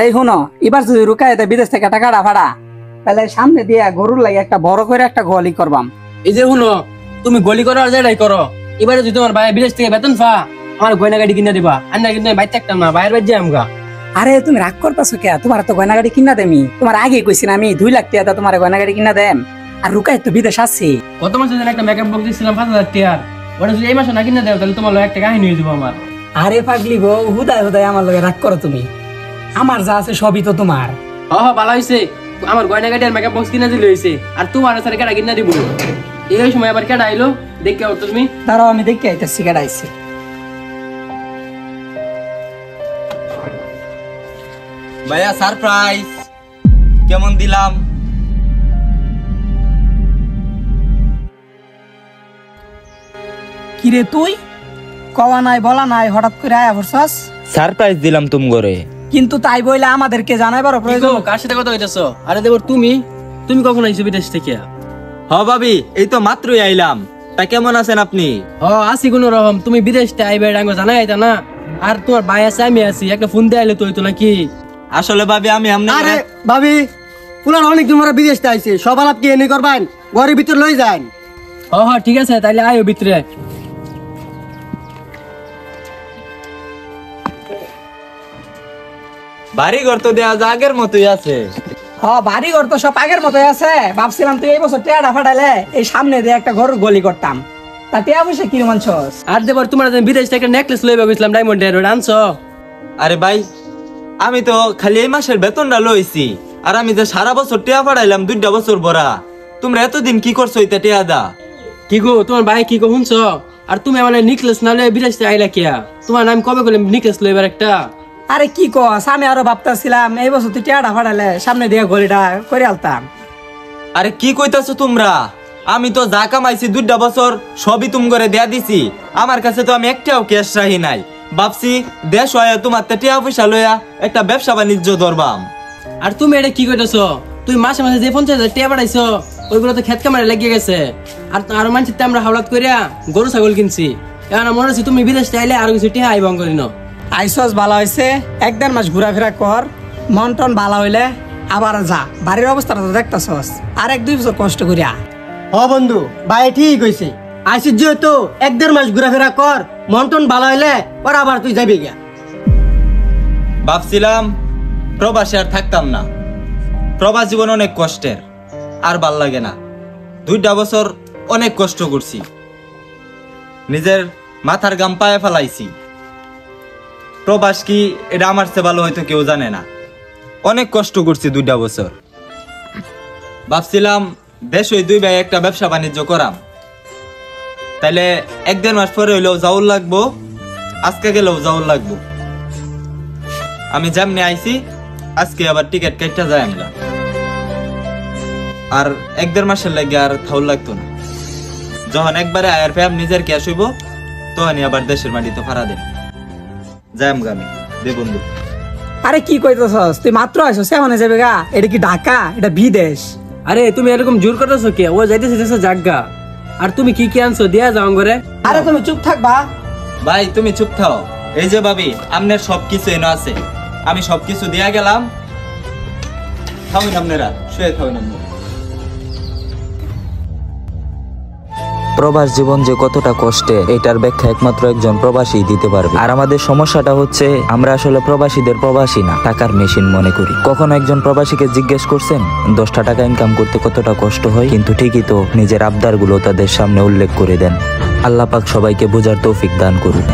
এই শুনো, এবার যদি রুকায় বিদেশ থেকে টাকাটা ভাড়া, তাহলে সামনে দিয়ে গরুর লাগে একটা বড় করে একটা গলি করবাম। এই যে শুনো, তুমি গলি করো আর যেটাই করো, এবারে যদি তোমার ভাই বিদেশ থেকে বেতন পা, আমার গয়না গাড়ি কিনে দিবা। আর না কিন্তু বাইর থাকতাম না, বাইরের বাদ যাই আমগা। আরে তুমি রাগ করতেছো কে? তোমার তো গয়না গাড়ি কিনা দেমি, তোমার আগে কইছি না আমি 2 লাখ টাকা তোমার গয়না গাড়ি কিনা দেম। আর রুকায় তো বিদেশ আছে। গত মাসে একটা মেকআপ বক্স দিয়েছিলাম 5,000 টাকার, ওটা যদি এই মাসে না কিনে দেও তাহলে তোমার লগে একটা কাহিনী হয়ে যাবো আমার। আরে পাগলি গো, হুদায় হুদায় আমার লগে রাগ করো তুমি। আমার যা আছে সবই তো তোমার। ভালো হয়েছে, আমার গয়না গাড়ি আর মেকআপ বক্স কিনে দিলে হয়েছে, আর তোমার স্যার কেটা কিনা দিব। এই সময় আবার কেটা আইলো দেখে তুমি। তারাও আমি দেখে আইতেছি কেটা আইছে। ভাইয়া সারপ্রাইজ কেমন দিলাম? কিরে তুই কওয়া নাই বলা নাই হঠাৎ করে আয়া পড়ছস? সারপ্রাইজ দিলাম তুম করে। কিন্তু তাই বইলে আমাদেরকে জানাইবার প্রয়োজন। কার সাথে কথা হইতেছো? আরে দেবর তুমি কখন আইছো বিদেশ থেকে? ভাবি এই তো মাত্রই আইলাম। তা কেমন আছেন আপনি? আসি কোন রকম। তুমি বিদেশ থেকে আইবে ডাঙ্গো জানাই আইতা না। আর তোমার ভাই আছে আমি আছি, একটা ফোন দিয়ে আইলে তো হইতো নাকি? আসলে ভাবি আমি আরে ভাবি পুলার অনেক দিন ধরে বিদেশ আইছে, সব আলাপ কি এনে করবেন, ঘরের ভিতর লই যান। ঠিক আছে, তাইলে আয়ো ভিতরে। বাড়ি ঘর তো দেয়া আগের মতোই আছে। বাড়ি ঘর তো সব আগের মতোই আছে। ভাবছিলাম তুই এই বছর টেয়াটা ফাটাইলে এই সামনে দিয়ে একটা ঘর গলি করতাম। তা টেয়া পয়সা কি মানছস? আর দেবর তোমার বিদেশ থেকে নেকলেস লইবা গেছিলাম ডায়মন্ডের, ওটা আনছো? আরে ভাই আমি তো খালি এই মাসের বেতনটা লইছি, আর আমি যে সারা বছর টিয়া পাঠাইলাম 2টা বছর ভরা। তোমরা এতদিন কি করছো এটা টিয়া দা? কি গো তোমার ভাই কি গো শুনছো? আর তুমি আমার নেকলেস না লয়ে বিদেশ থেকে আইলা কিয়া? তোমার নাম কবে করলাম নেকলেস লইবার একটা? আরে কি কস, আমি আরো ভাবতেছিলাম এই বছর তুই টেয়াটা ফাটাইলে সামনে দিয়ে গলিটা করে আলতাম। আরে কি কইতাছো তোমরা? আমি তো যা কামাইছি 2টা বছর সবই তুম করে দেয়া দিছি। আমার কাছে তো আমি একটাও ক্যাশ রাখি নাই। ভাবছি দেশ হয়ে তোমার টিয়া পয়সা লইয়া একটা ব্যবসা বাণিজ্য ধরবাম। আর তুমি এটা কি কইতেছো? তুই মাসে মাসে যে 50,000 টাকা পাঠাইছো ওইগুলো তো খেত কামারে লেগে গেছে। আর আরো মানছিতে আমরা হাওলাত করিয়া গরু ছাগল কিনছি। এখন মনে হচ্ছে তুমি বিদেশ চাইলে আরো কিছু টিহা আইবং করিনো। আইসস ভালো হয়েছে, 1-1.5 মাস ঘোরাফেরা কর, মন টন ভালো হইলে আবার যা। বাড়ির অবস্থাটা তো দেখতেছস, আর 1-2 বছর কষ্ট করিয়া। বন্ধু ভাই ঠিক হইছে, আইসিস যেহেতু 1-1.5 মাস ঘোরাফেরা কর, মন টন ভালো হইলে পর আবার তুই যাবি গিয়া। ভাবছিলাম প্রবাসে আর থাকতাম না, প্রবাস জীবন অনেক কষ্টের, আর ভাল লাগে না। 2টা বছর অনেক কষ্ট করছি, নিজের মাথার গাম পায়ে ফেলাইছি। প্রবাস কি এটা আমার চেয়ে ভালো হয়তো কেউ জানে না। অনেক কষ্ট করছি 2টা বছর। ভাবছিলাম দেশ ওই 2 ভাই একটা ব্যবসা বাণিজ্য করাম, তাইলে 1-1.5 মাস পরে হইলেও যাওয়ার লাগবো, আজকে গেলেও যাওয়ার লাগবো। আমি যেমনি আইছি আজকে আবার টিকিট কেটে যায় আমরা, আর 1-1.5 মাসের লাগে আর থাউল লাগতো না। যখন একবারে আয়ার পেয়াম নিজের ক্যাশ হইব তখনই আবার দেশের মাটিতে ফাড়া দেব। যাই আমি দে বন্ধু। আরে কি কইতেছস? তুই মাত্র আইসস, এমন যাবে গা? এটা কি ঢাকা? এটা বিদেশ। আরে তুমি এরকম জোর করতেছো কে? ও যাইতেছে জাগা। আর তুমি কি কি আনছো দিয়া যাও ঘরে। আরে তুমি চুপ থাকবা। ভাই তুমি চুপ থাও। এই যে ভাবি আপনার সবকিছু এনে আছে, আমি সবকিছু দিয়া গেলাম। খাওয়ান আপনারা, শুয়ে খাওয়ান আপনারা। প্রবাস জীবন যে কতটা কষ্টের এটার ব্যাখ্যা একমাত্র একজন প্রবাসী দিতে পারবে। আর আমাদের সমস্যাটা হচ্ছে আমরা আসলে প্রবাসীদের প্রবাসী না, টাকার মেশিন মনে করি। কখনো একজন প্রবাসীকে জিজ্ঞেস করছেন 10টা টাকা ইনকাম করতে কতটা কষ্ট হয়? কিন্তু ঠিকই তো নিজের আবদারগুলো তাদের সামনে উল্লেখ করে দেন। আল্লাহ পাক সবাইকে বোঝার তৌফিক দান করুক।